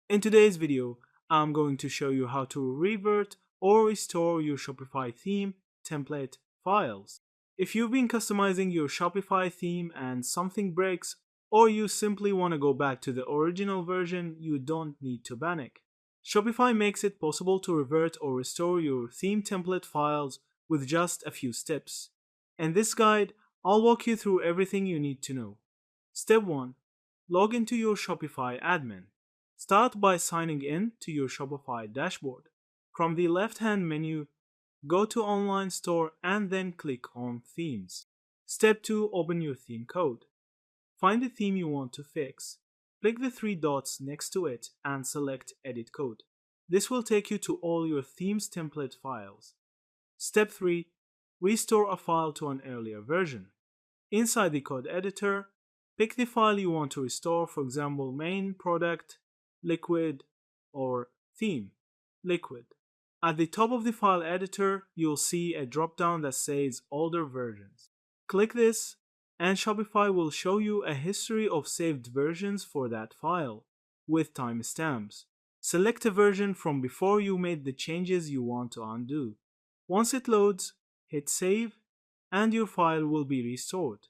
In today's video, I'm going to show you how to revert or restore your Shopify theme template files. If you've been customizing your Shopify theme and something breaks, or you simply want to go back to the original version, you don't need to panic. Shopify makes it possible to revert or restore your theme template files with just a few steps. In this guide, I'll walk you through everything you need to know. Step 1. Log into your Shopify admin. Start by signing in to your Shopify dashboard. From the left-hand menu, go to Online Store and then click on Themes. Step 2. Open your theme code. Find the theme you want to fix. Click the three dots next to it and select Edit Code. This will take you to all your theme's template files. Step 3. Restore a file to an earlier version. Inside the code editor, pick the file you want to restore, for example, main, product, liquid, or theme, liquid. At the top of the file editor, you'll see a drop-down that says older versions. Click this, and Shopify will show you a history of saved versions for that file, with timestamps. Select a version from before you made the changes you want to undo. Once it loads, hit save, and your file will be restored.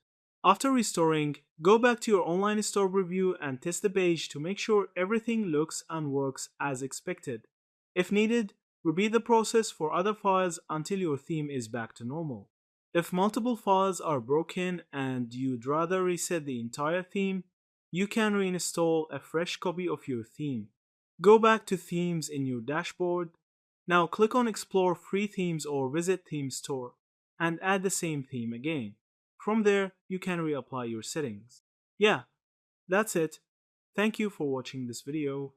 After restoring, go back to your online store review and test the page to make sure everything looks and works as expected. If needed, repeat the process for other files until your theme is back to normal. If multiple files are broken and you'd rather reset the entire theme, you can reinstall a fresh copy of your theme. Go back to Themes in your dashboard. Now click on Explore Free Themes or Visit Theme Store and add the same theme again. From there, you can reapply your settings. Yeah, that's it. Thank you for watching this video.